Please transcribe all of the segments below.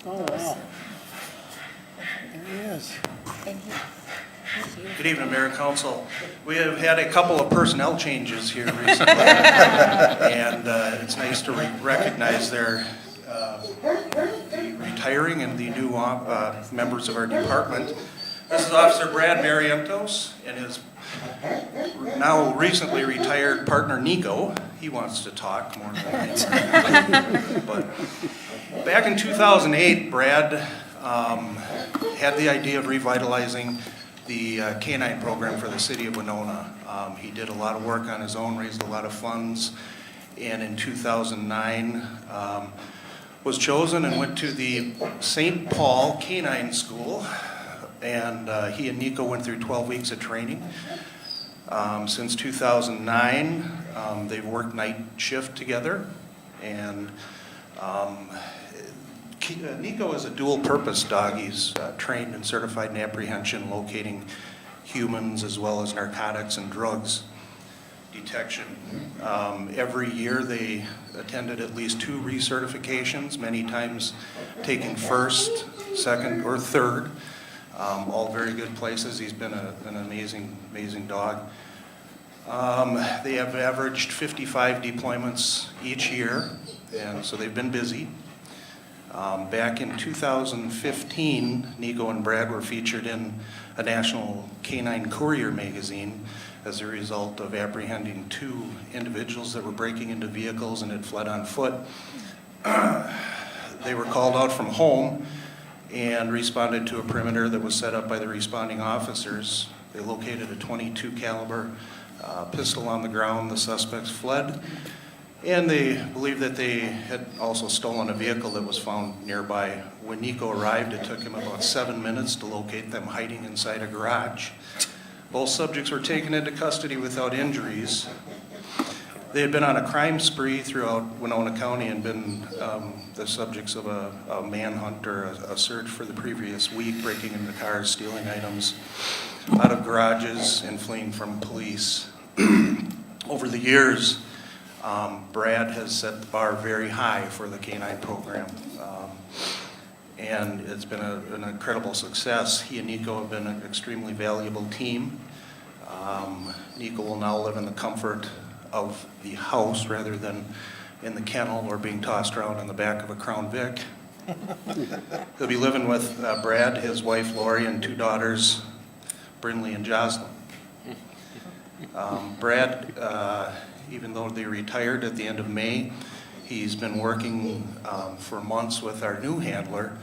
Oh, wow. There he is. Good evening, Mayor and Council. We have had a couple of personnel changes here recently, and it's nice to recognize their the retiring and the new members of our department. This is Officer Brad Marientos and his now recently retired partner Nico. He wants to talk more than anyone. But back in 2008, Brad had the idea of revitalizing the canine program for the city of Winona. He did a lot of work on his own, raised a lot of funds, and in 2009 was chosen and went to the St. Paul Canine School, and he and Nico went through 12 weeks of training. Since 2009, they've worked night shift together, and Nico is a dual-purpose dog. He's trained and certified in apprehension, locating humans, as well as narcotics and drugs detection. Every year they attended at least 2 recertifications, many times taking first, second, or third. All very good places. He's been an amazing dog. They have averaged 55 deployments each year, and so they've been busy. Back in 2015, Nico and Brad were featured in a National Canine Courier magazine as a result of apprehending 2 individuals that were breaking into vehicles and had fled on foot. They were called out from home and responded to a perimeter that was set up by the responding officers. They located a .22 caliber pistol on the ground. The suspects fled, and they believed that they had also stolen a vehicle that was found nearby. When Nico arrived, it took him about 7 minutes to locate them hiding inside a garage. Both subjects were taken into custody without injuries. They had been on a crime spree throughout Winona County and been the subjects of a manhunt or a search for the previous week, breaking into cars, stealing items out of garages, and fleeing from police. Over the years, Brad has set the bar very high for the canine program, and it's been an incredible success. He and Nico have been an extremely valuable team. Nico will now live in the comfort of the house rather than in the kennel or being tossed around in the back of a Crown Vic. He'll be living with Brad, his wife Lori, and 2 daughters, Brinley and Jocelyn. Brad, even though they retired at the end of May, he's been working for months with our new handler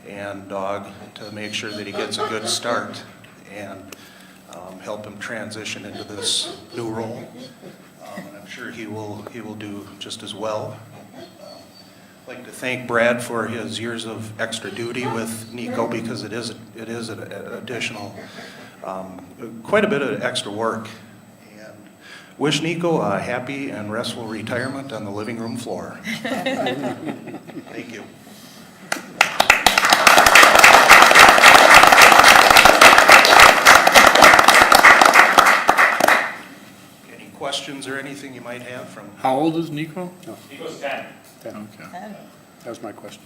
and dog to make sure that he gets a good start and help him transition into this new role. And I'm sure he will do just as well. I'd like to thank Brad for his years of extra duty with Nico, because it is an additional, quite a bit of extra work. And wish Nico a happy and restful retirement on the living room floor. Thank you. Questions or anything you might have from? How old is Nico? Oh. Nico's 10. Okay. That was my question.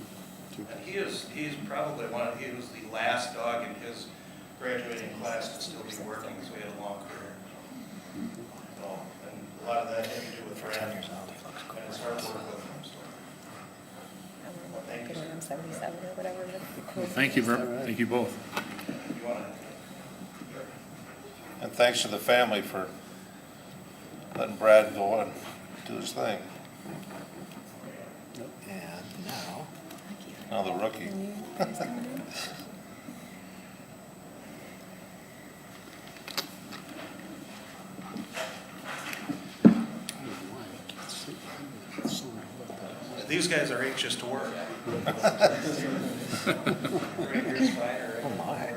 He's probably he was the last dog in his graduating class to still be working, so he had a long career. So, and a lot of that had to do with Brad and his hard work with him. So. Thank you, sir. 77 or whatever. Well, thank you both. You want to? And thanks to the family for letting Brad go and do his thing. And Now the rookie. These guys are anxious to work. oh my.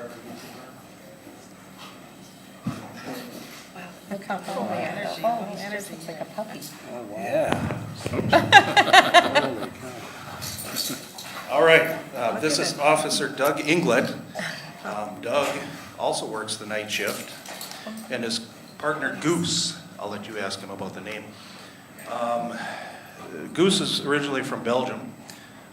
Look how tall the energy. Oh, Manners looks like a puppy. Oh, wow. Yeah. Holy cow. All right, this is Officer Doug Inglet. Doug also works the night shift, and his partner Goose, I'll let you ask him about the name. Goose is originally from Belgium.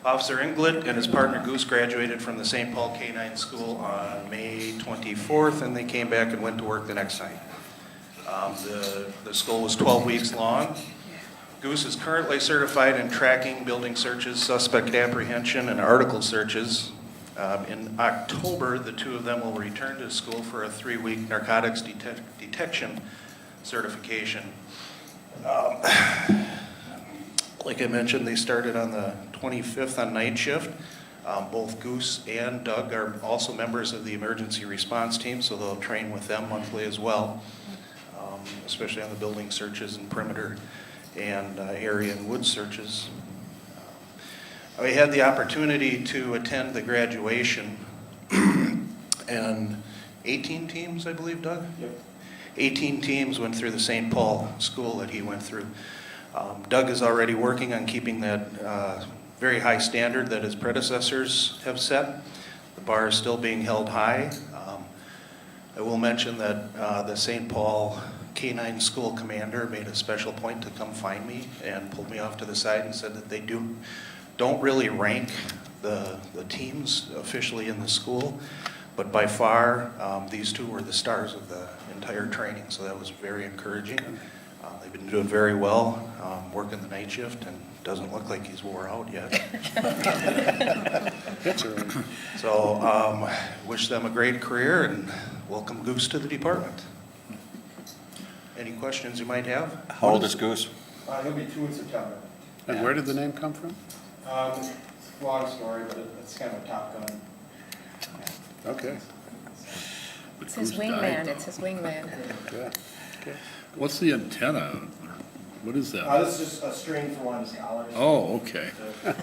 Officer Inglet and his partner Goose graduated from the St. Paul K-9 school on May 24th, and they came back and went to work the next night. The school was 12 weeks long. Goose is currently certified in tracking, building searches, suspect apprehension, and article searches. In October, the two of them will return to school for a 3-week narcotics detection certification. Like I mentioned, they started on the 25th on night shift. Both Goose and Doug are also members of the emergency response team, so they'll train with them monthly as well, especially on the building searches and perimeter and area and wood searches. We had the opportunity to attend the graduation, and 18 teams, I believe, Doug? Yep. 18 teams went through the St. Paul school that he went through. Doug is already working on keeping that very high standard that his predecessors have set. The bar is still being held high. I will mention that the St. Paul K-9 school commander made a special point to come find me and pulled me off to the side and said that they don't really rank the teams officially in the school, but by far these two were the stars of the entire training, so that was very encouraging. They've been doing very well, working the night shift, and doesn't look like he's wore out yet. That's early. So wish them a great career and welcome Goose to the department. Any questions you might have? How old is Goose? He'll be 2 in September. And where did the name come from? Long story, but it's kind of a Top Gun. Okay, It's his wingman, it's his wingman. yeah. Okay. What's the antenna? What is that? This is just a string for one of his collars. Oh, okay. And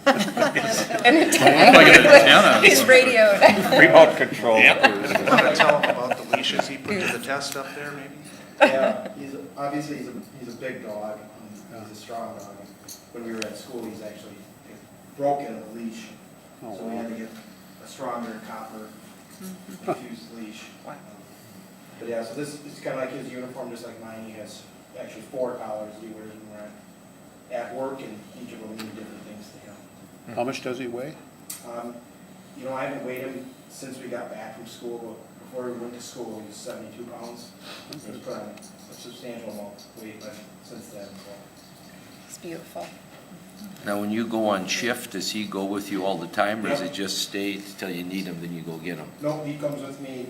Like an antenna. he's radioed. Remote control. Want to tell him about the leashes he put to the test up there, maybe? Yeah, obviously he's a big dog. He's a strong dog. When we were at school, he's actually broken a leash, Oh, so we had to get a stronger copper infused leash. Wow. But yeah, so this is kind of like his uniform, just like mine. He has actually 4 collars he wears when we're at work, and each of them mean different things to him. How much does he weigh? I haven't weighed him since we got back from school, but before we went to school, he was 72 pounds. He's put on a substantial amount of weight, but since then, so. It's beautiful. Now, when you go on shift, does he go with you all the time, or does Yep. it just stay till you need him, then you go get him? No, he comes with me.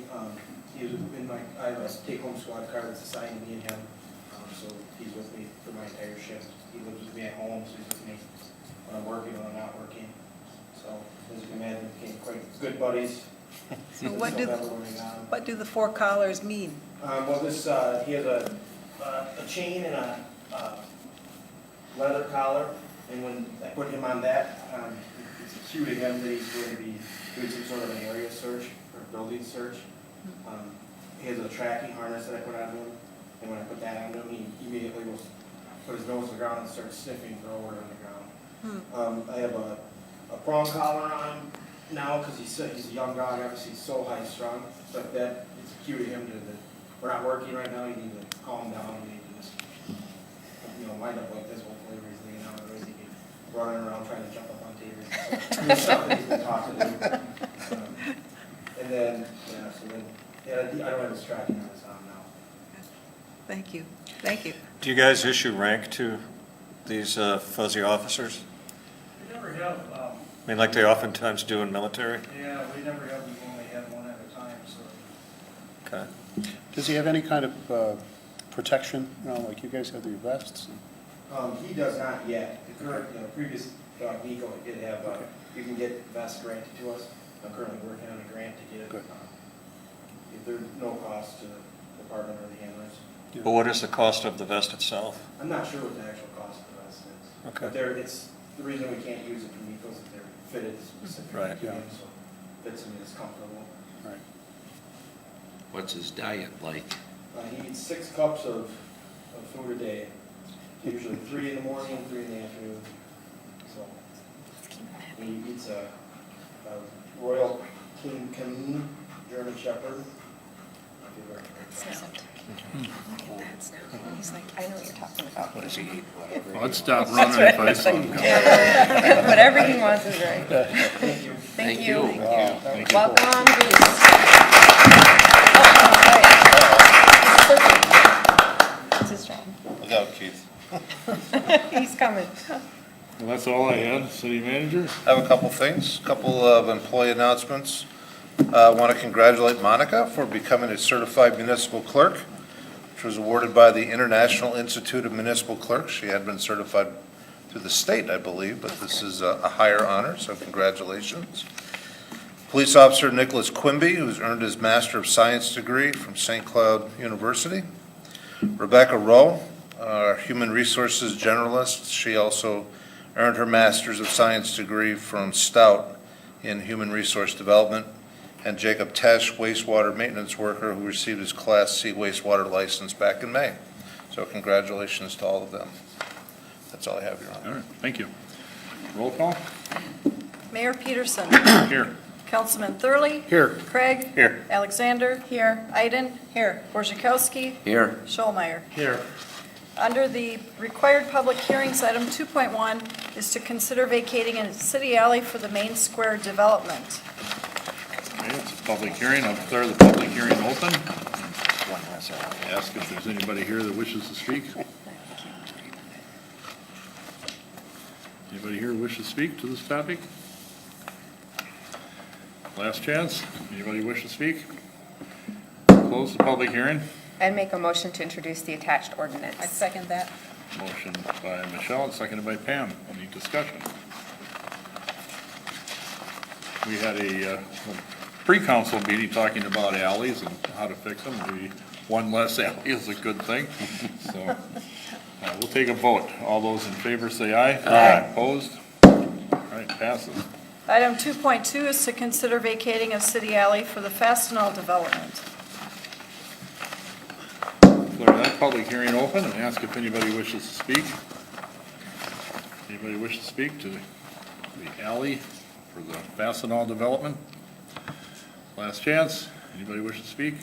He's in I have a take-home squad car that's assigned to me and him. So he's with me for my entire shift. He lives with me at home, so he's with me when I'm working, when I'm not working. So as you can imagine, we became quite good buddies. So what do, Never running on. what do the 4 collars mean? Well, he has a chain and a leather collar, and when I put him on that, it's cue to him that he's going to be doing some sort of an area search or building search. He has a tracking harness that I put on him, and when I put that on him, he immediately will put his nose to the ground and start sniffing for odor on the ground. I have a prong collar on him now because he's a young dog, obviously he's so high strung, but that it's cue to him we're not working right now, you need to calm down, you need to just, wind up like this, hopefully he's laying out, otherwise he'd be running around trying to jump up on tables. So, there's stuff that he's been taught to do. And then, I don't have his tracking on his arm now. Thank you, thank you. Do you guys issue rank to these fuzzy officers? We never have, I mean, like they oftentimes do in military? yeah, we never have, we've only had one at a time, so. Okay. Does he have any kind of protection, like you guys have your vests? He does not yet. The current, previous dog, Nico, did have, you can get vests granted to us. I'm currently working on a grant to get it. Good. If there's no cost to the department or the handlers. But what is the cost of the vest itself? I'm not sure what the actual cost of the vest is. Okay. But it's, the reason we can't use it for Nico is that they're fitted specifically Right. to him, Yeah. so fits him and is comfortable. Right. What's his diet like? He eats 6 cups of food a day, usually 3 in the morning and 3 in the afternoon. So he eats a Royal King Canin German Shepherd. Snow. Look at that snow. He's like, I know what you're talking about. What does he eat, whatever? I'd stop running if I saw him coming. Whatever he wants is right. Thank you. Thank you. Welcome, Goose. It's his job. Look out, Keith. He's coming. Well, that's all I had. City manager? I have a couple things, couple of employee announcements. I want to congratulate Monica for becoming a certified municipal clerk, which was awarded by the International Institute of Municipal Clerks. She had been certified through the state, I believe, but this is a higher honor, so congratulations. Police Officer Nicholas Quimby, who's earned his Master of Science degree from St. Cloud University. Rebecca Rowe, our Human Resources Generalist, she also earned her Master's of Science degree from Stout in Human Resource Development. And Jacob Tesh, wastewater maintenance worker, who received his Class C wastewater license back in May. So congratulations to all of them. That's all I have, Your Honor. All right, thank you. Roll call? Mayor Peterson. Here. Councilman Thurley. Here. Craig. Here. Alexander. Here. Iden. Here. Borzakowski. Here, Schulmeier. Here. Under the required public hearings, item 2.1 is to consider vacating a city alley for the main square development. Okay, it's a public hearing. I'll declare the public hearing open. Ask if there's anybody here that wishes to speak. Anybody here wish to speak to this topic? Last chance. Anybody wish to speak? Close the public hearing. And make a motion to introduce the attached ordinance. I'd second that. Motion by Michelle and seconded by Pam. Any discussion? We had a pre-council meeting talking about alleys and how to fix them. Maybe one less alley is a good thing. So we'll take a vote. All those in favor say aye. Aye. Opposed? All right, passes. Item 2.2 is to consider vacating a city alley for the Fastenal development. Declare that public hearing open and ask if anybody wishes to speak. Anybody wish to speak to the alley for the Fastenal development? Last chance. Anybody wish to speak?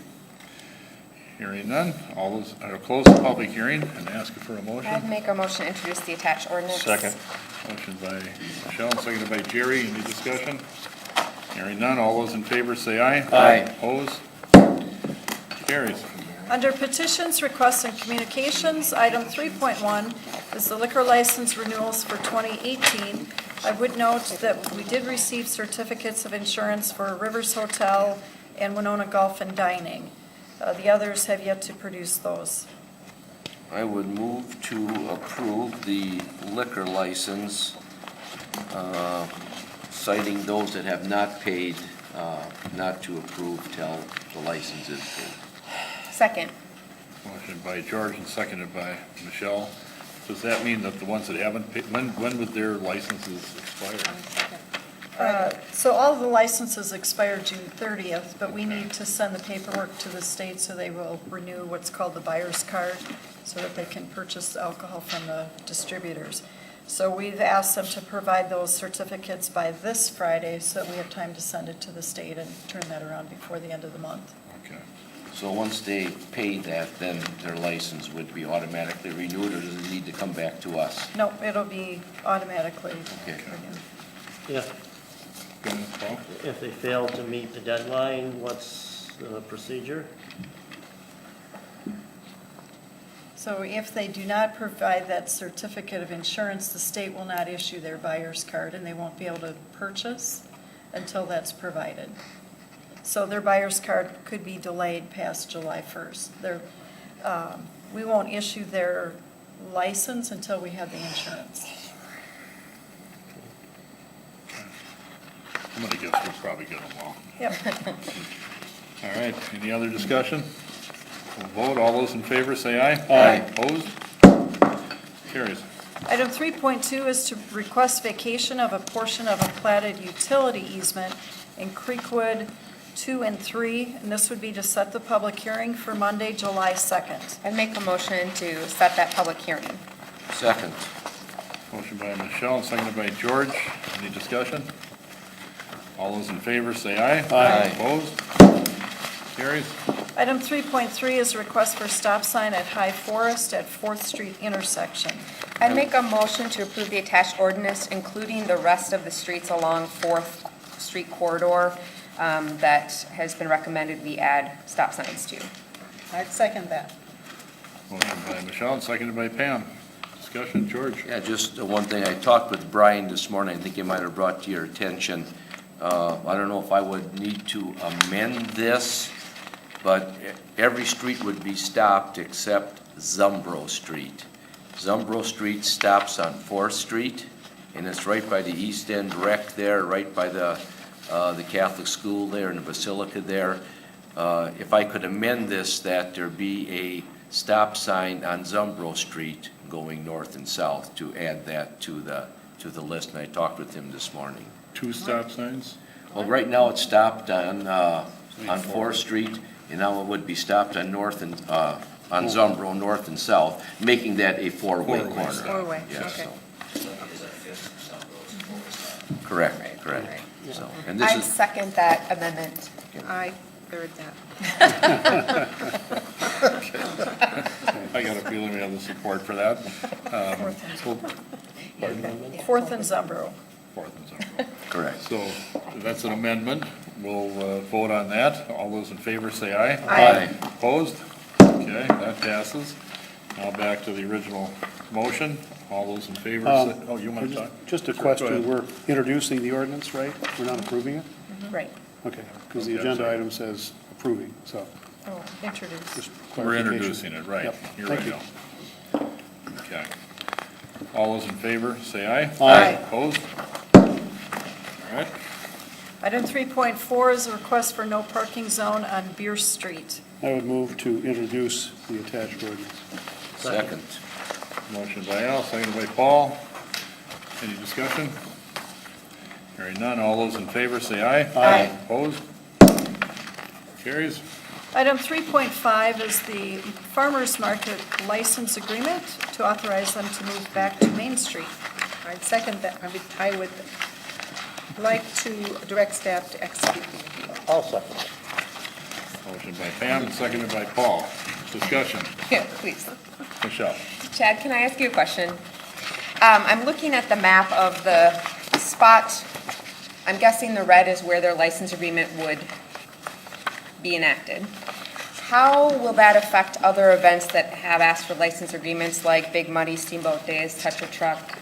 Hearing none. All those, close the public hearing and ask for a I'd motion. make a motion to introduce the attached ordinance. Second. Motion by Michelle, seconded by Jerry. Any discussion? Hearing none. All those in favor say aye. Aye. Opposed? Carries. Under petitions, requests, and communications, item 3.1 is the liquor license renewals for 2018. I would note that we did receive certificates of insurance for Rivers Hotel and Winona Golf and Dining. The others have yet to produce those. I would move to approve the liquor license, citing those that have not paid, not to approve till the license is paid. Second. Motion by George and seconded by Michelle. Does that mean that the ones that haven't paid, when would their licenses expire? So all of the licenses expire June 30th, but we need to send the paperwork to the state so they will renew what's called the buyer's card so that they can purchase alcohol from the distributors. So we've asked them to provide those certificates by this Friday so that we have time to send it to the state and turn that around before the end of the month. Okay. So once they pay that, then their license would be automatically renewed, or does it need to come back to us? No, it'll be automatically Okay. renewed. If, Go ahead, Paul. if they fail to meet the deadline, what's the procedure? So if they do not provide that certificate of insurance, the state will not issue their buyer's card and they won't be able to purchase until that's provided. So their buyer's card could be delayed past July 1st. We won't issue their license until we have the insurance. I'm gonna guess we'll probably get them all. Yep. All right, any other discussion? We'll vote. All those in favor say aye. Aye. Opposed? Carries. Item 3.2 is to request vacation of a portion of a platted utility easement in Creekwood 2 and 3, and this would be to set the public hearing for Monday, July 2nd. I'd make a motion to set that public hearing. Second. Motion by Michelle and seconded by George. Any discussion? All those in favor say aye. Aye. Opposed? carries. Item 3.3 is a request for stop sign at High Forest at 4th Street intersection. I'd make a motion to approve the attached ordinance, including the rest of the streets along 4th Street corridor that has been recommended we add stop signs to. I'd second that. Motion by Michelle, and seconded by Pam. Discussion, George? Yeah, just one thing. I talked with Brian this morning. I think he might have brought to your attention. I don't know if I would need to amend this, but every street would be stopped except Zumbro Street. Zumbro Street stops on 4th Street, and it's right by the East End Rec there, right by the Catholic school there and the Basilica there. If I could amend this, that there be a stop sign on Zumbro Street going north and south, to add that to the list, and I talked with him this morning. 2 stop signs? Well, right now it's stopped on 4th Street, and now it would be stopped on on Zumbro, north and south, making that a four-way Four-way corner. stop. Four-way, Yes, okay. so. Correct, correct. So, and this I is, second that amendment. I third that. I got a feeling we have the support for that. Fourth and Zumbro. 4th and Zumbro. correct. So that's an amendment. We'll vote on that. All those in favor say aye. Aye. Opposed? Okay, that passes. Now back to the original motion. All those in favor say, oh, you want to talk? Just a Sure, go question, ahead. we're introducing the ordinance, right? We're not approving it? Right. Okay, because the Okay, agenda sorry. item says approving, so Oh, introduce. just We're clarification. introducing it, right. Yep, You're thank right, you. Al. Okay. All those in favor, say aye. Aye. Opposed? All right. Item 3.4 is a request for no parking zone on Beer Street. I would move to introduce the attached ordinance. Second. Motion by Al, seconded by Paul. Any discussion? Hearing none, all those in favor say aye. Aye. Opposed? Carries. Item 3.5 is the Farmers Market license agreement to authorize them to move back to Main Street. I'd second that. I would like to direct staff to execute the agreement. I'll second it. Motion by Pam, seconded by Paul. Discussion. Yeah, please. Michelle. Chad, can I ask you a question? I'm looking at the map of the spot, I'm guessing the red is where their license agreement would be enacted. How will that affect other events that have asked for license agreements, like Big Muddy, Steamboat Days, Tetra Truck,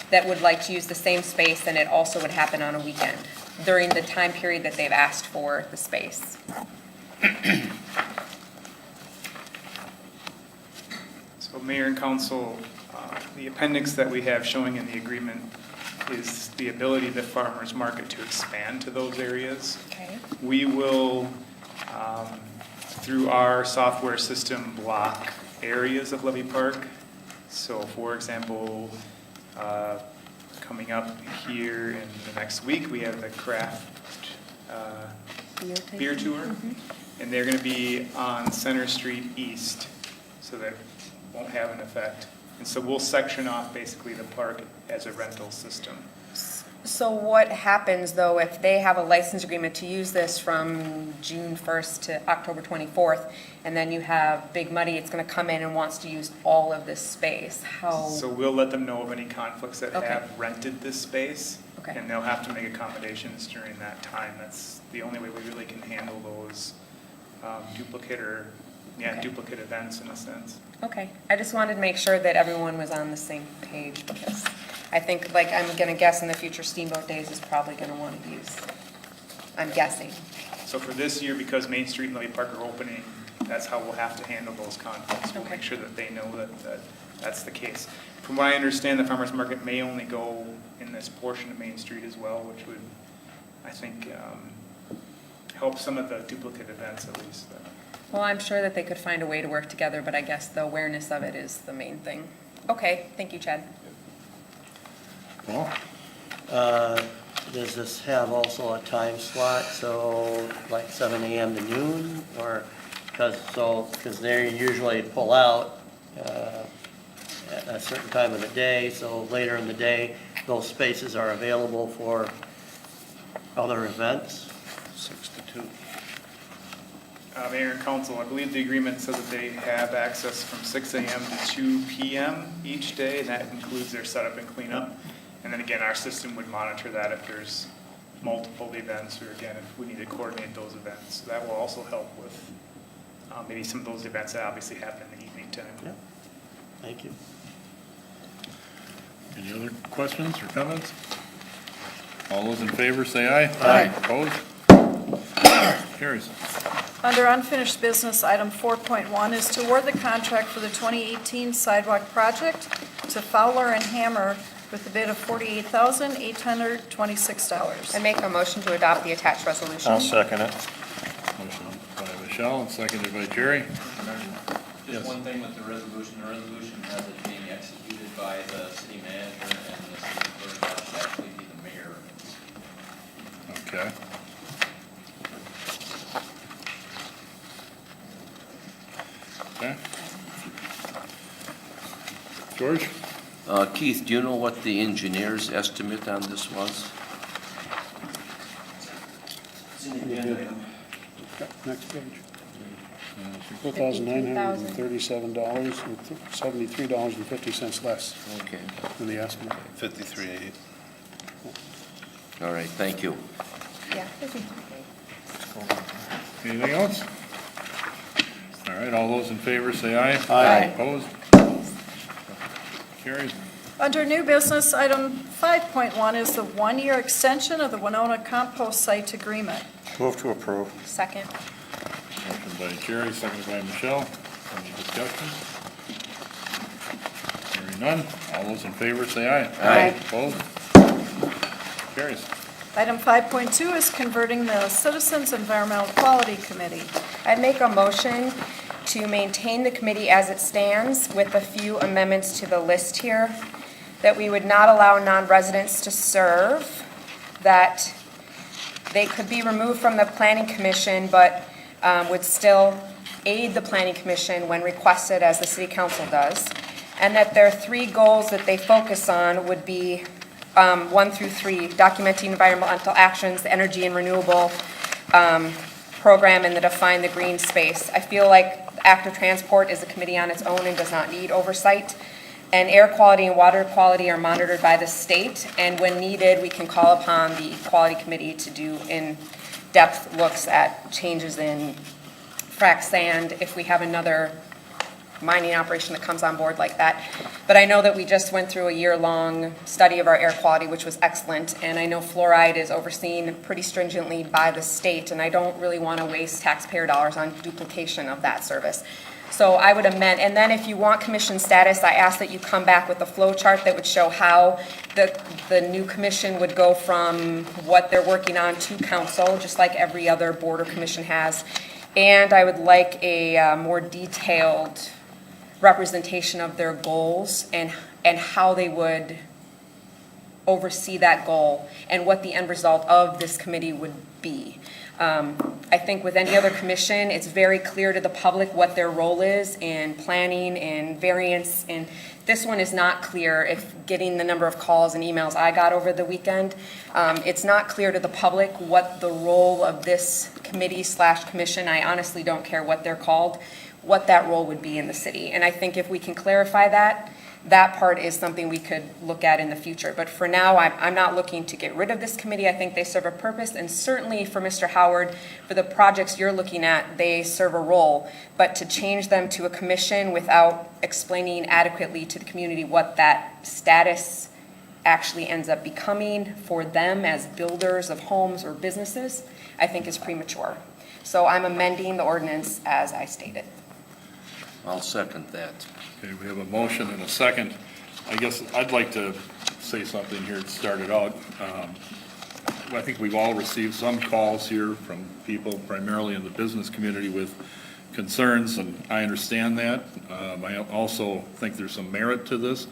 that would like to use the same space, and it also would happen on a weekend during the time period that they've asked for the space? So Mayor and Council, the appendix that we have showing in the agreement is the ability of the farmers market to expand to those areas. Okay. We will, through our software system, block areas of Levy Park. So for example, coming up here in the next week, we have the craft beer tour. And they're going to be on Center Street East, so that won't have an effect. And so we'll section off basically the park as a rental system. So what happens, though, if they have a license agreement to use this from June 1st to October 24th, and then you have Big Muddy, it's going to come in and wants to use all of this space? How? So we'll let them know of any conflicts that Okay. have rented this space. Okay. And they'll have to make accommodations during that time. That's the only way we really can handle those duplicate events in a sense. Okay, I just wanted to make sure that everyone was on the same page, because I think, like, I'm gonna guess in the future Steamboat Days is probably gonna want to use, I'm guessing. So for this year, because Main Street and Levy Park are opening, that's how we'll have to handle those conflicts. We'll Okay. make sure that they know that that's the case. From what I understand, the farmer's market may only go in this portion of Main Street as well, which would, I think, help some of the duplicate events at least. Well, I'm sure that they could find a way to work together, but I guess the awareness of it is the main thing. Okay, thank you, Chad. Paul? Does this have also a time slot, so like 7 a.m. to noon, or, because they usually pull out at a certain time of the day, so later in the day, those spaces are available for other events? 6 to 2. Mayor and council, I believe the agreement says that they have access from 6 a.m. to 2 p.m. each day, and that includes their setup and cleanup. And then again, our system would monitor that if there's multiple events, or again, if we need to coordinate those events. So that will also help with maybe some of those events that obviously happen in the evening time. Yeah. Thank you. Any other questions or comments? All those in favor say aye. Aye. Opposed? Carries. Under unfinished business, item 4.1 is to award the contract for the 2018 sidewalk project to Fowler and Hammer with a bid of $48,826. I make a motion to adopt the attached resolution. I'll second it. Motion by Michelle and seconded by Jerry. Yes. Just one thing with the resolution has it being executed by the city manager and the city clerk, that should actually be the mayor. Okay. Okay. George? Keith, do you know what the engineer's estimate on this was? Next page. $4,937.73 less Okay, than the estimate. 53.8. all right, thank you. Yeah. Anything else? All right, all those in favor say aye. Aye. Opposed? Carries. Under new business, item 5.1 is the one-year extension of the Winona compost site agreement. Move to approve. Second. Motion by Jerry, seconded by Michelle. Any discussion? Hearing none. All those in favor say aye. Aye. Opposed? Carries. Item 5.2 is converting the Citizens Environmental Quality Committee. I'd make a motion to maintain the committee as it stands with a few amendments to the list here, that we would not allow non-residents to serve, that they could be removed from the planning commission, but would still aid the planning commission when requested, as the city council does, and that their three goals that they focus on would be 1 through 3, documenting environmental actions, the energy and renewable program, and the define the green space. I feel like active transport is a committee on its own and does not need oversight. And air quality and water quality are monitored by the state, and when needed, we can call upon the quality committee to do in-depth looks at changes in frac sand if we have another mining operation that comes on board like that. But I know that we just went through a year-long study of our air quality, which was excellent, and I know fluoride is overseen pretty stringently by the state, and I don't really want to waste taxpayer dollars on duplication of that service. So I would amend, and then if you want commission status, I ask that you come back with a flow chart that would show how the new commission would go from what they're working on to council, just like every other board or commission has. And I would like a more detailed representation of their goals and how they would oversee that goal and what the end result of this committee would be. I think with any other commission, it's very clear to the public what their role is in planning and variance, and this one is not clear. If getting the number of calls and emails I got over the weekend, it's not clear to the public what the role of this committee/commission, I honestly don't care what they're called, what that role would be in the city. And I think if we can clarify that, that part is something we could look at in the future. But for now, I'm not looking to get rid of this committee. I think they serve a purpose, and certainly for Mr. Howard, for the projects you're looking at, they serve a role. But to change them to a commission without explaining adequately to the community what that status actually ends up becoming for them as builders of homes or businesses, I think is premature. So I'm amending the ordinance as I stated. I'll second that. Okay, we have a motion and a second. I guess I'd like to say something here to start it out. I think we've all received some calls here from people primarily in the business community with concerns, and I understand that. I also think there's some merit to this,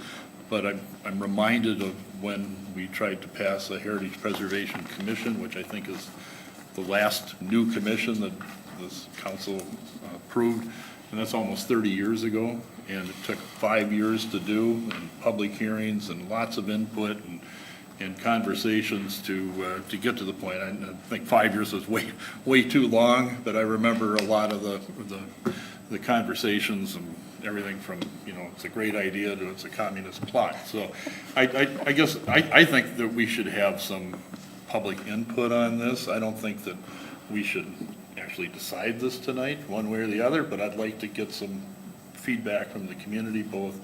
but I'm reminded of when we tried to pass a Heritage Preservation Commission, which I think is the last new commission that this council approved, and that's almost 30 years ago, and it took 5 years to do, and public hearings and lots of input, and conversations to get to the point. I think 5 years is way too long, but I remember a lot of the conversations and everything from, it's a great idea to it's a communist plot. So I guess, I think that we should have some public input on this. I don't think that we should actually decide this tonight, one way or the other, but I'd like to get some feedback from the community, both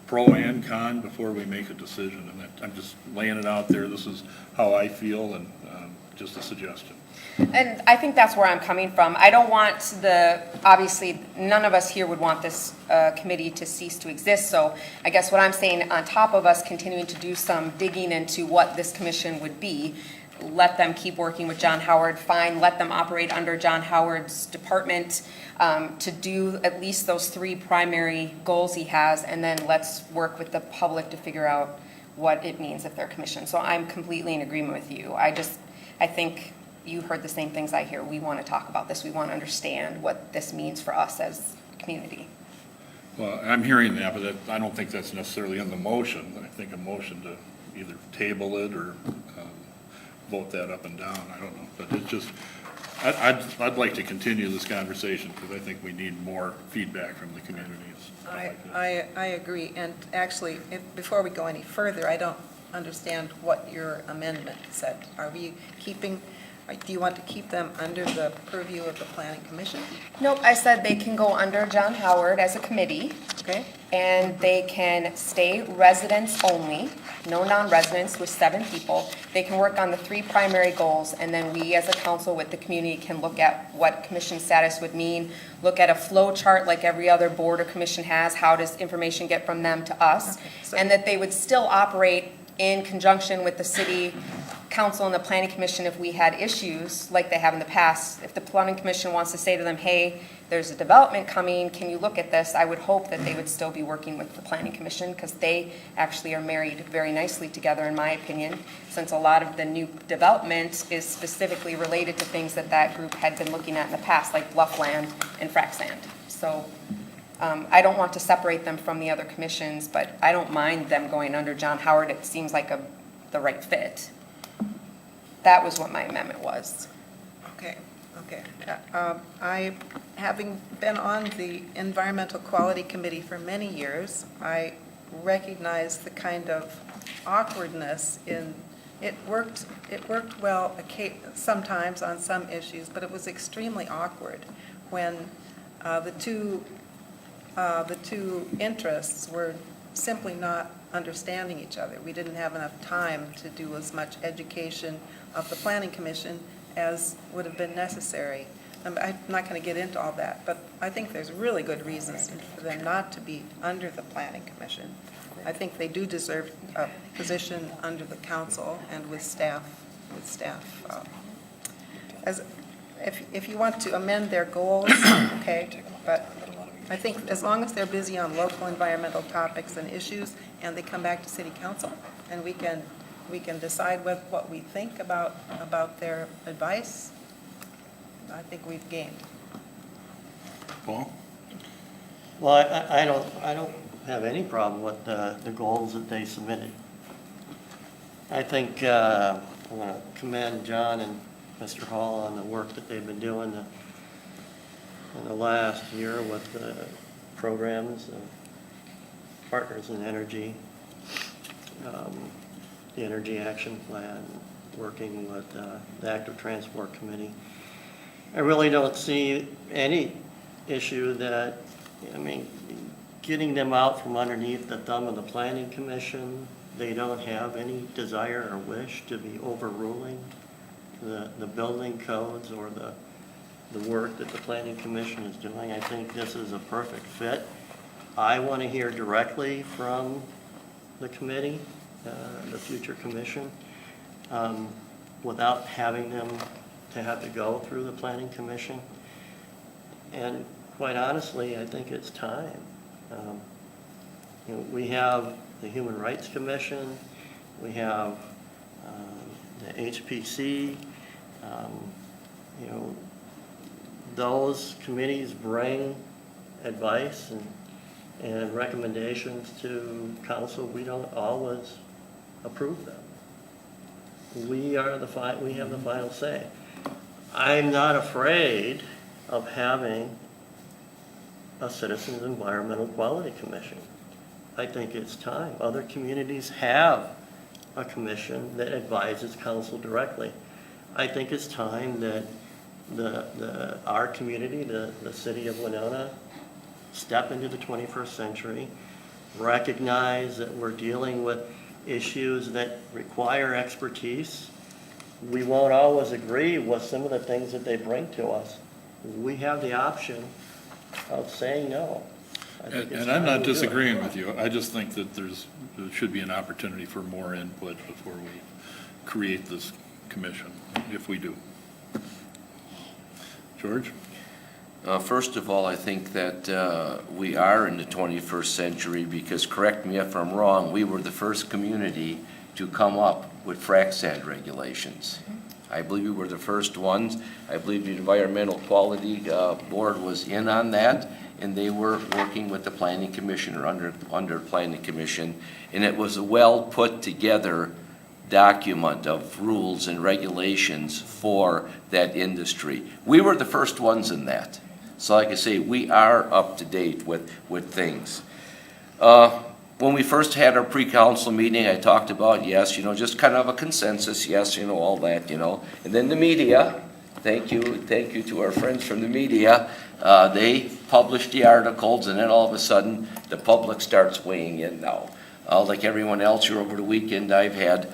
pro and con, before we make a decision. And I'm just laying it out there. This is how I feel, and just a suggestion. And I think that's where I'm coming from. I don't want obviously, none of us here would want this committee to cease to exist. So I guess what I'm saying, on top of us continuing to do some digging into what this commission would be, let them keep working with John Howard, fine, let them operate under John Howard's department to do at least those 3 primary goals he has, and then let's work with the public to figure out what it means if they're commissioned. So I'm completely in agreement with you. I think you heard the same things I hear. We want to talk about this. We want to understand what this means for us as a community. Well, I'm hearing that, but I don't think that's necessarily in the motion. I think a motion to either table it or vote that up and down. I don't know, but it's just, I'd like to continue this conversation because I think we need more feedback from the communities. I agree, and actually, before we go any further, I don't understand what your amendment said. Are we keeping, do you want to keep them under the purview of the planning commission? Nope, I said they can go under John Howard as a committee. Okay. And they can stay residents only, no non-residents, with 7 people. They can work on the 3 primary goals, and then we as a council with the community can look at what commission status would mean, look at a flow chart like every other board or commission has, how does information get from them to us, and that they would still operate in conjunction with the city council and the planning commission if we had issues like they have in the past. If the planning commission wants to say to them, hey, there's a development coming, can you look at this? I would hope that they would still be working with the planning commission because they actually are married very nicely together, in my opinion, since a lot of the new development is specifically related to things that group had been looking at in the past, like bluffland and frac sand. So I don't want to separate them from the other commissions, but I don't mind them going under John Howard. It seems like the right fit. That was what my amendment was. Okay. Having been on the Environmental Quality Committee for many years, I recognize the kind of awkwardness in, it worked well sometimes on some issues, but it was extremely awkward when the two interests were simply not understanding each other. We didn't have enough time to do as much education of the Planning Commission as would have been necessary. I'm not going to get into all that, but I think there's really good reasons for them not to be under the Planning Commission. I think they do deserve a position under the council and with staff. If you want to amend their goals, okay, but I think as long as they're busy on local environmental topics and issues, and they come back to city council, and we can decide what we think about their advice, I think we've gained. Paul? Well, I don't have any problem with the goals that they submitted. I think I want to commend John and Mr. Hall on the work that they've been doing in the last year with the programs, Partners in Energy, the Energy Action Plan, working with the Active Transport Committee. I really don't see any issue that, getting them out from underneath the thumb of the Planning Commission, they don't have any desire or wish to be overruling the building codes or the work that the Planning Commission is doing. I think this is a perfect fit. I want to hear directly from the committee, the future commission, without having them to have to go through the Planning Commission. And quite honestly, I think it's time. We have the Human Rights Commission, we have the HPC, those committees bring advice and recommendations to council. We don't always approve them. we have the final say. I'm not afraid of having a Citizens Environmental Quality Commission. I think it's time. Other communities have a commission that advises council directly. I think it's time that our community, the city of Winona, step into the 21st century, recognize that we're dealing with issues that require expertise. We won't always agree with some of the things that they bring to us. We have the option of saying no. I think it's And I'm time not we do it. disagreeing with you. I just think that there should be an opportunity for more input before we create this commission, if we do. George? First of all, I think that we are in the 21st century because, correct me if I'm wrong, we were the first community to come up with frac sand regulations. I believe we were the first ones. I believe the Environmental Quality Board was in on that, and they were working with the Planning Commission or under Planning Commission, and it was a well put together document of rules and regulations for that industry. We were the first ones in that. So like I say, we are up to date with things. When we first had our pre-council meeting, I talked about, yes, just kind of a consensus, yes, all that, And then the media, thank you to our friends from the media, they published the articles, and then all of a sudden, the public starts weighing in now. Like everyone else here over the weekend, I've had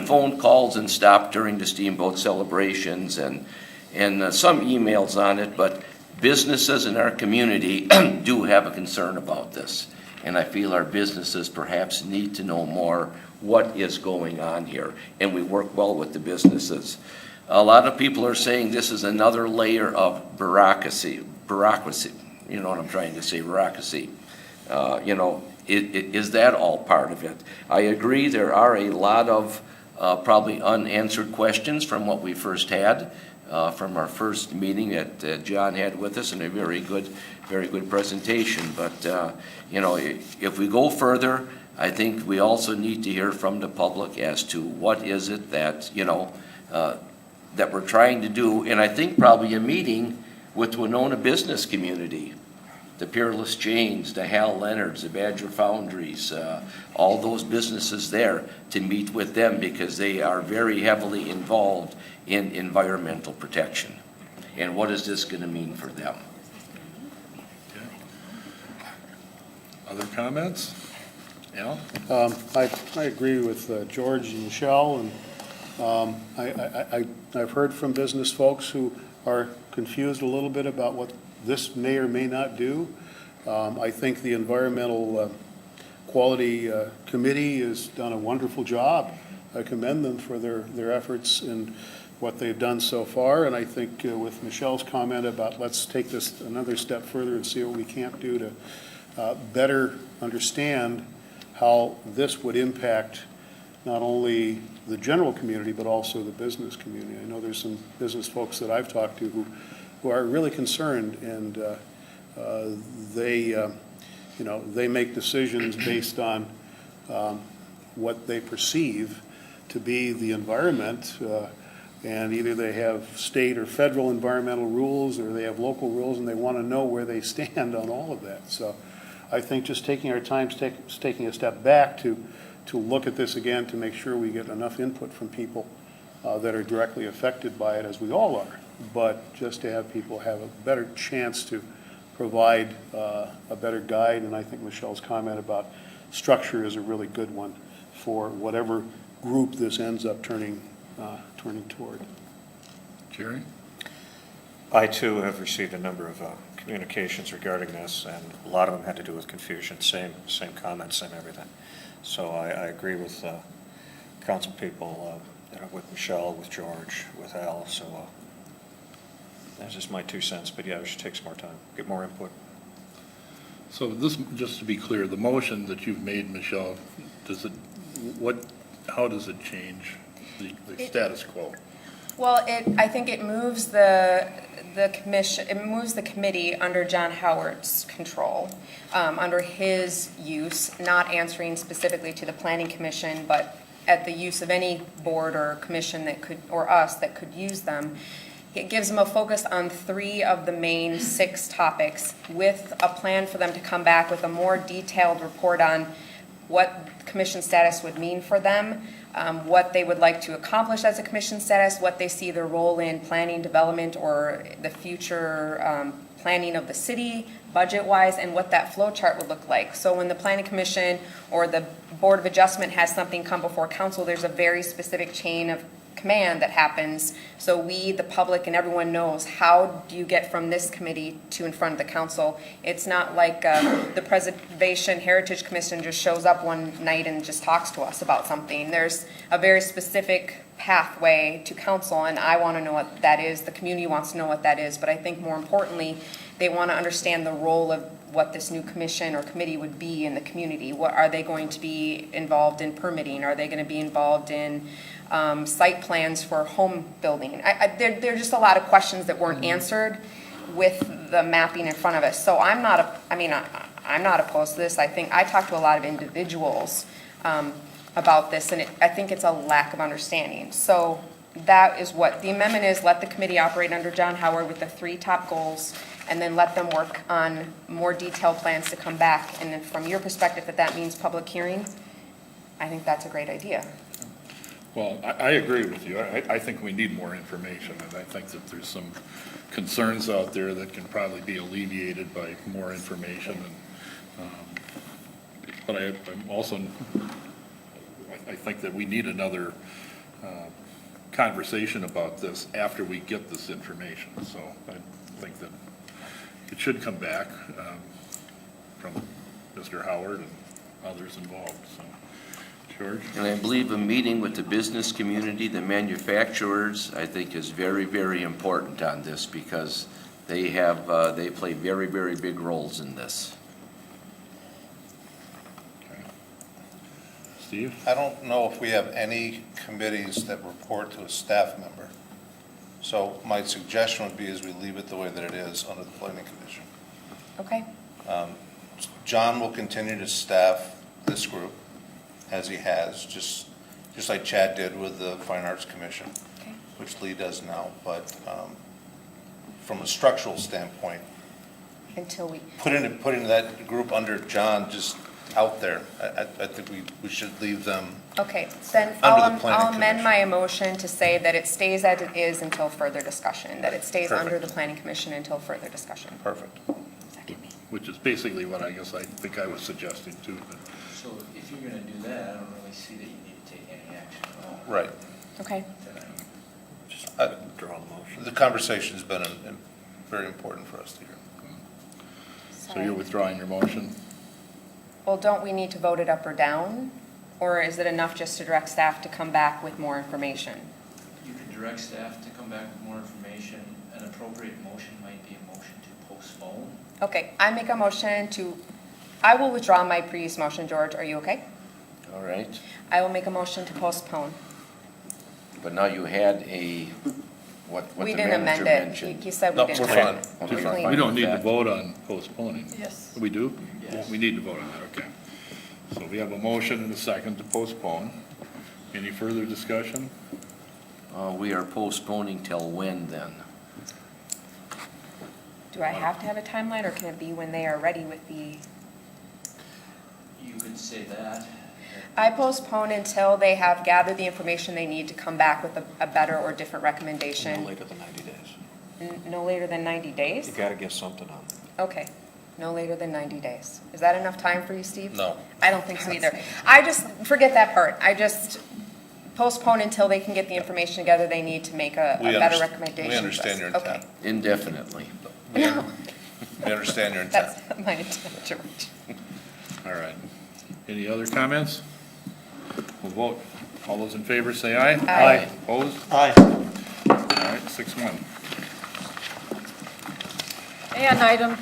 phone calls and stopped during the steamboat celebrations and some emails on it, but businesses in our community do have a concern about this. And I feel our businesses perhaps need to know more what is going on here. And we work well with the businesses. A lot of people are saying this is another layer of bureaucracy. You know what I'm trying to say, bureaucracy. Is that all part of it? I agree there are a lot of probably unanswered questions from what we first had, from our first meeting that John had with us, and a very good presentation. But, if we go further, I think we also need to hear from the public as to what is it that, that we're trying to do. And I think probably a meeting with Winona business community, the Peerless Chains, the Hal Leonards, the Badger Foundries, all those businesses there, to meet with them because they are very heavily involved in environmental protection. And what is this going to mean for them? Other comments? Al? I agree with George and Michelle, and I've heard from business folks who are confused a little bit about what this may or may not do. I think the Environmental Quality Committee has done a wonderful job. I commend them for their efforts and what they've done so far, and I think with Michelle's comment about let's take this another step further and see what we can't do to better understand how this would impact not only the general community, but also the business community. I know there's some business folks that I've talked to who are really concerned, and they make decisions based on what they perceive to be the environment, and either they have state or federal environmental rules, or they have local rules, and they want to know where they stand on all of that. So I think just taking our time, taking a step back to look at this again, to make sure we get enough input from people that are directly affected by it, as we all are, but just to have people have a better chance to provide a better guide. And I think Michelle's comment about structure is a really good one for whatever group this ends up turning toward. Jerry? I too have received a number of communications regarding this, and a lot of them had to do with confusion, same comments, same everything. So I agree with council people, with Michelle, with George, with Al, so that's just my 2 cents, but yeah, we should take some more time, get more input. So this, just to be clear, the motion that you've made, Michelle, how does it change the status quo? Well, I think it moves the commission, it moves the committee under John Howard's control, under his use, not answering specifically to the planning commission, but at the use of any board or commission that could, or us, that could use them. It gives them a focus on 3 of the main 6 topics with a plan for them to come back with a more detailed report on what commission status would mean for them, what they would like to accomplish as a commission status, what they see their role in planning, development, or the future planning of the city, budget-wise, and what that flow chart would look like. So when the planning commission or the board of adjustment has something come before council, there's a very specific chain of command that happens, so we, the public, and everyone knows how do you get from this committee to in front of the council. It's not like the Preservation Heritage Commission just shows up one night and just talks to us about something. There's a very specific pathway to council, and I want to know what that is. The community wants to know what that is, but I think more importantly, they want to understand the role of what this new commission or committee would be in the community. What are they going to be involved in permitting? Are they going to be involved in site plans for home building? There are just a lot of questions that weren't answered with the mapping in front of us. So I'm not opposed to this. I talked to a lot of individuals about this, and I think it's a lack of understanding. So that is what the amendment is. Let the committee operate under John Howard with the 3 top goals, and then let them work on more detailed plans to come back. And then from your perspective, if that means public hearing, I think that's a great idea. Well, I agree with you. I think we need more information, and I think that there's some concerns out there that can probably be alleviated by more information. But I'm also, I think that we need another conversation about this after we get this information. So I think that it should come back from Mr. Howard and others involved, so. George? And I believe a meeting with the business community, the manufacturers, I think is very, very important on this, because they play very, very big roles in this. Okay. Steve? I don't know if we have any committees that report to a staff member. So my suggestion would be is we leave it the way that it is under the planning commission. Okay? John will continue to staff this group as he has, just like Chad did with the Fine Arts Commission, Okay. which Lee does now. But from a structural standpoint, Until we, putting that group under John just out there, I think we should leave them. okay, then Under the planning I'll amend commission. my motion to say that it stays as it is until further discussion, that it stays under Perfect. the planning commission until further discussion. Perfect. Which is basically what I guess I think I was suggesting too. But So if you're gonna do that, I don't really see that you need to take any action at all. Right. Okay, tonight. Draw the motion. The conversation's been very important for us to hear. So you're withdrawing your motion? well, don't we need to vote it up or down? Or is it enough just to direct staff to come back with more information? You can direct staff to come back with more information. An appropriate motion might be a motion to postpone. Okay, I make a motion I will withdraw my previous motion, George, are you okay? All right, I will make a motion to postpone. but now you had what We the didn't manager amend it, mentioned. he said we No, didn't. we're fine. Okay, We're fine clean. We don't with need to that. vote on postponing. Yes. We do? Yes. We need to vote on that, okay. So we have a motion and a second to postpone. Any further discussion? We are postponing till when then? Do I have to have a timeline, or can it be when they are ready with the? You could say that. I postpone until they have gathered the information they need to come back with a better or different No recommendation. later than 90 days. No later than 90 You days? gotta get something on. Okay, no later than 90 days. Is that enough time for you, Steve? No. I don't think so either. I just, forget that part. I just postpone until they can get the information together they need to make a We better underst- recommendation. we understand your Okay. intent. Indefinitely. We understand your intent. That's my intent, George. All right. Any other comments? We'll vote. All those in favor say aye. Aye. Opposed? Aye. All right, 6-1. And item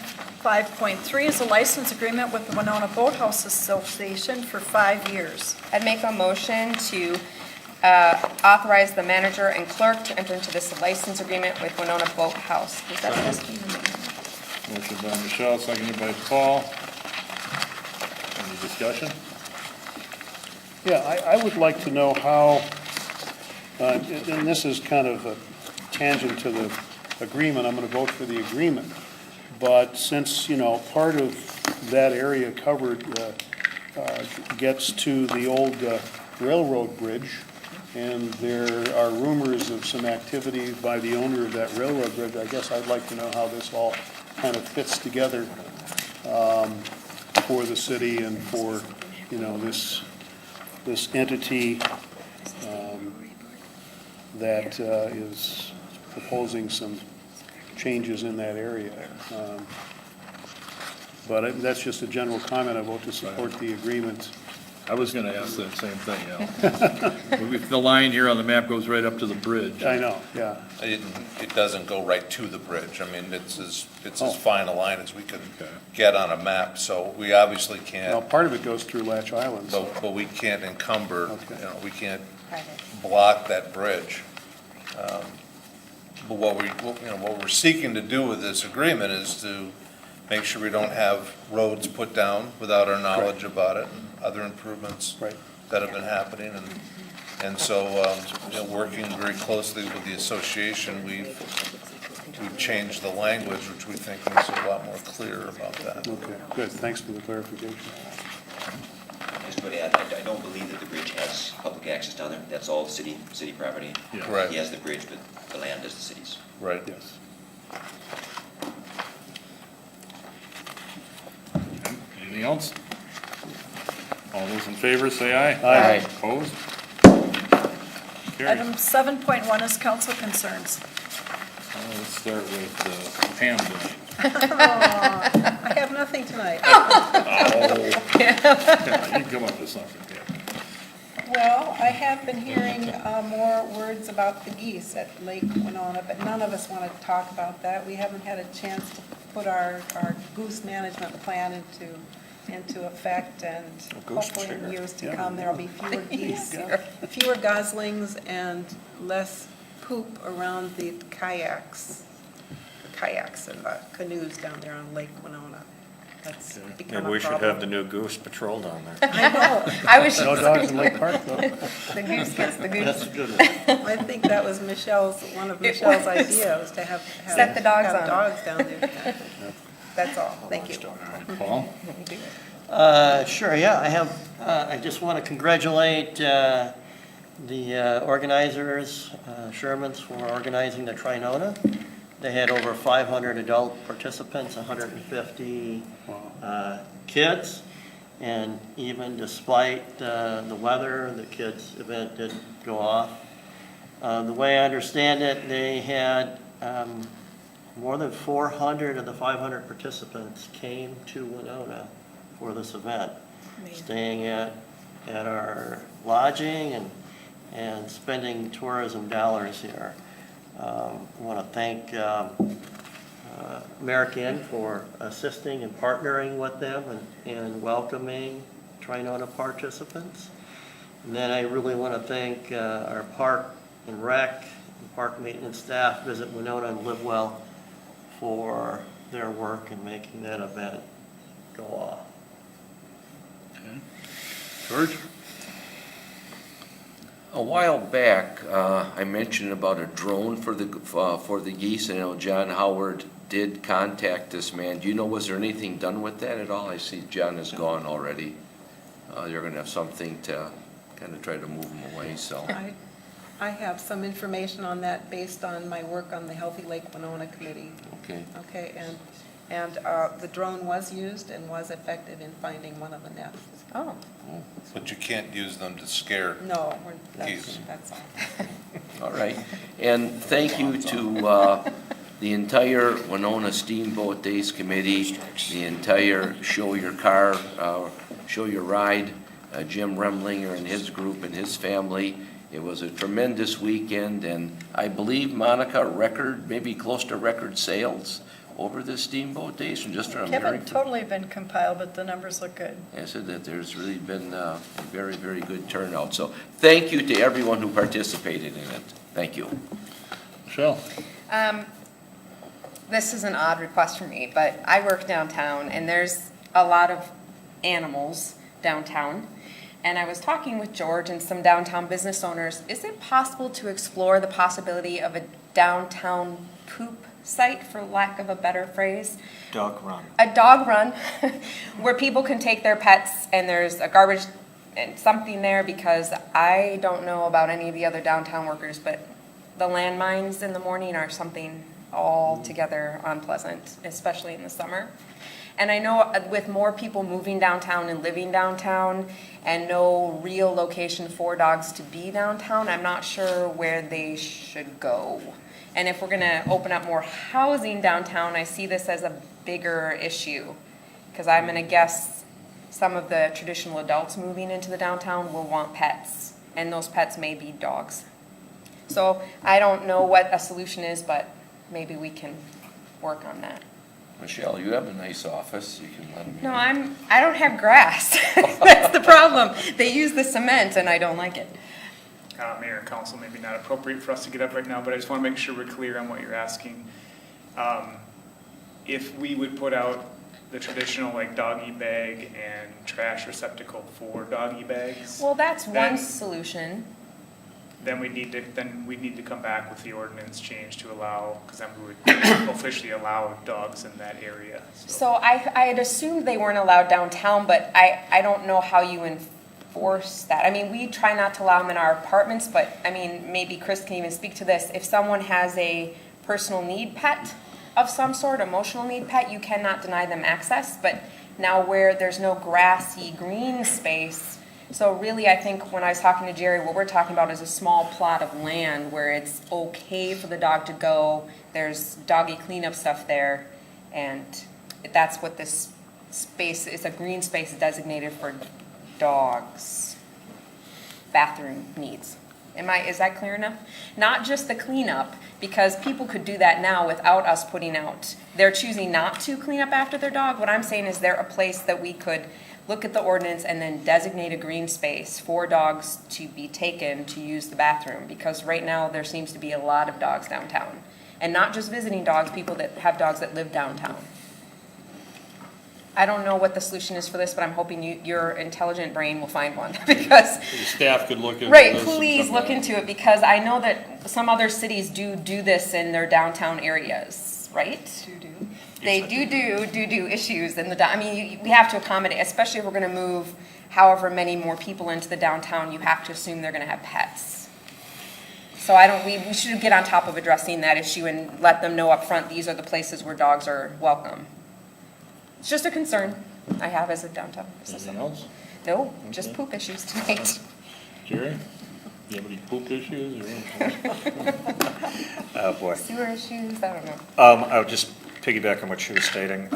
5.3 is a license agreement with the Winona Boathouse Association for 5 years. I'd make a motion to authorize the manager and clerk to enter into this license agreement with Winona Boathouse. Is that supposed to be the name? Motion by Michelle, seconded by Paul. Any discussion? Yeah, I would like to know how, and this is kind of a tangent to the agreement, I'm going to vote for the agreement. But since, part of that area covered gets to the old railroad bridge, and there are rumors of some activity by the owner of that railroad bridge, I guess I'd like to know how this all kind of fits together for the city and for, this entity that is proposing some changes in that area. But that's just a general comment. I vote to support the agreement. I was gonna ask that same thing, Al. The line here on the map goes right up to the bridge. I know, yeah. It doesn't go right to the bridge. I mean, it's Oh. as fine a line as we could get on a map, so we obviously Well, can't, part of it goes through Latch Island. so- but we can't encumber, Okay. we can't Private. block that bridge. But what we're seeking to do with this agreement is to make sure we don't have roads put down without our knowledge about it, and other improvements Right. that have been happening, and so, working very closely with the association, we've changed the language, which we think makes it a lot more clear about that. Okay, good. Thanks for the clarification. Just would add, I don't believe that the bridge has public access down there. That's all city property. Yeah. Correct. He has the bridge, but the land is the city's. Right. Yes. Anything else? All those in favor, say aye. Aye. Opposed? Carried. Item 7.1 is council concerns. Let's start with Pam tonight. I have nothing tonight. Oh. Yeah, you can come up with something, Pam. Well, I have been hearing more words about the geese at Lake Winona, but none of us want to talk about that. We haven't had a chance to put our goose management plan into effect, and goose hopefully in trigger. years to Yeah. come, there'll be fewer geese, fewer goslings, and less poop around the kayaks and the canoes down there on Lake Winona. That's become a problem. Maybe we should have the new goose patrol down there. I know. I was No just, dogs in Lake Park, though. the goose gets the That's goose. a good one. I think that was one of It Michelle's was. ideas, to have Set the dogs have on. dogs down there. That's all. Thank you. Paul? Sure, yeah, I just want to congratulate the organizers, Shermans, for organizing the Trinona. They had over 500 adult participants, 150 kids, and even despite the weather, the kids' event didn't go off. The way I understand it, they had more than 400 of the 500 participants came to Winona for this event, staying at our lodging and spending tourism dollars here. I want to thank American for assisting and partnering with them and welcoming Trinona participants. And then I really want to thank our park and rec and park maintenance staff, Visit Winona and Live Well, for their work in making that event go off. George? A while back, I mentioned about a drone for the geese, and I know John Howard did contact this man. Do you know, was there anything done with that at all? I see John is gone already. You're gonna have something to kind of try to move him away, so. I have some information on that based on my work on the Healthy Lake Winona Committee. Okay. Okay, and the drone was used and was effective in finding one of the nests. Oh, But you can't use them to scare No, geese. that's all. All right, and thank you to the entire Winona Steamboat Days Committee, the entire Show Your Car, Show Your Ride, Jim Remlinger and his group and his family. It was a tremendous weekend, and I believe, Monica, maybe close to record sales over the Steamboat Days, and just from Haven't hearing. totally been compiled, but the numbers look good. I said that there's really been a very, very good turnout. So thank you to everyone who participated in it. Thank you. Michelle? this is an odd request from me, but I work downtown, and there's a lot of animals downtown. And I was talking with George and some downtown business owners. Is it possible to explore the possibility of a downtown poop site, for lack of a better phrase? Dog run. A dog run where people can take their pets and there's a garbage and something there, because I don't know about any of the other downtown workers, but the landmines in the morning are something altogether unpleasant, especially in the summer. And I know with more people moving downtown and living downtown and no real location for dogs to be downtown, I'm not sure where they should go. And if we're gonna open up more housing downtown, I see this as a bigger issue. Because I'm gonna guess some of the traditional adults moving into the downtown will want pets, and those pets may be dogs. So I don't know what a solution is, but maybe we can work on that. Michelle, you have a nice office, you can let them. No, I don't have grass. That's the problem. They use the cement and I don't like it. Mayor and council, maybe not appropriate for us to get up right now, but I just want to make sure we're clear on what you're asking. If we would put out the traditional like doggy bag and trash receptacle for doggy bags, Well, that's one Then- solution. then we need to come back with the ordinance change to allow, because then we would officially allow dogs in that area. So I had assumed they weren't allowed downtown, but I don't know how you enforce that. I mean, we try not to allow them in our apartments, but I mean, maybe Chris can even speak to this. If someone has a personal need pet of some sort, emotional need pet, you cannot deny them access. But now where there's no grassy green space, so really I think when I was talking to Jerry, what we're talking about is a small plot of land where it's okay for the dog to go. There's doggy cleanup stuff there, and that's what this space is, a green space designated for dogs' bathroom needs. Is that clear enough? Not just the cleanup, because people could do that now without us putting out. They're choosing not to clean up after their dog. What I'm saying is there a place that we could look at the ordinance and then designate a green space for dogs to be taken to use the bathroom, because right now there seems to be a lot of dogs downtown. And not just visiting dogs, people that have dogs that live downtown. I don't know what the solution is for this, but I'm hoping your intelligent brain will find one, because. The staff could look into Right, this and please come look back. into it, because I know that some other cities do this in their downtown areas, right? They do issues in the, I mean, we have to accommodate, especially if we're gonna move however many more people into the downtown, you have to assume they're gonna have pets. So we should get on top of addressing that issue and let them know up front, these are the places where dogs are welcome. It's just a concern I have as a downtown Anything citizen. else? No, just Okay. poop issues tonight. Jerry, you have any poop issues or? Oh, boy. Sewer issues, I don't know. I would just piggyback on what she was stating.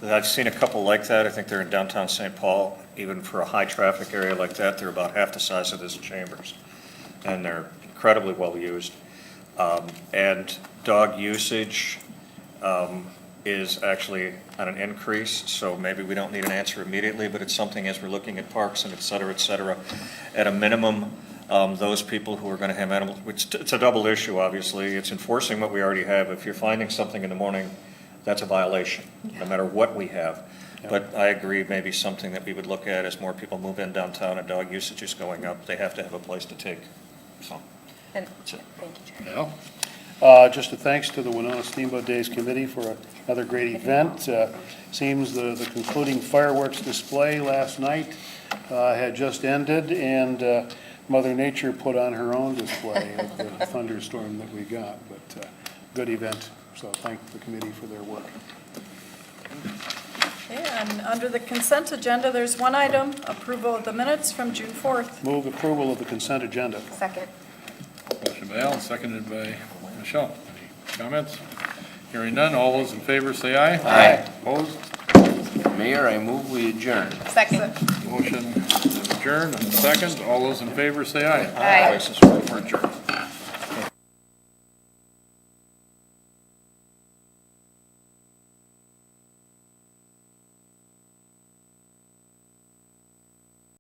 I've seen a couple like that. I think they're in downtown St. Paul. Even for a high-traffic area like that, they're about half the size of this Chambers. And they're incredibly well-used. And dog usage is actually on an increase, so maybe we don't need an answer immediately, but it's something as we're looking at parks and et cetera, at a minimum, those people who are gonna have animals, it's a double issue, obviously. It's enforcing what we already have. If you're finding something in the morning, that's a violation, no matter what we have. But I agree, maybe something that we would look at as more people move in downtown and dog usage is going up, they have to have a place to take, so. And, That's it. thank you, Jerry. Al? Just a thanks to the Winona Steamboat Days Committee for another great event. Seems the concluding fireworks display last night had just ended, and Mother Nature put on her own display of the thunderstorm that we got. But good event, so thank the committee for their work. Okay, and under the consent agenda, there's one item, approval of the minutes from June 4th. Move approval of the consent agenda. Second. Motion by Al, seconded by Michelle. Any comments? Hearing none, all those in favor say aye. Aye. Opposed? Mayor, I move we adjourn. Second. Motion to adjourn and second, all those in favor say aye. Aye. We're adjourned.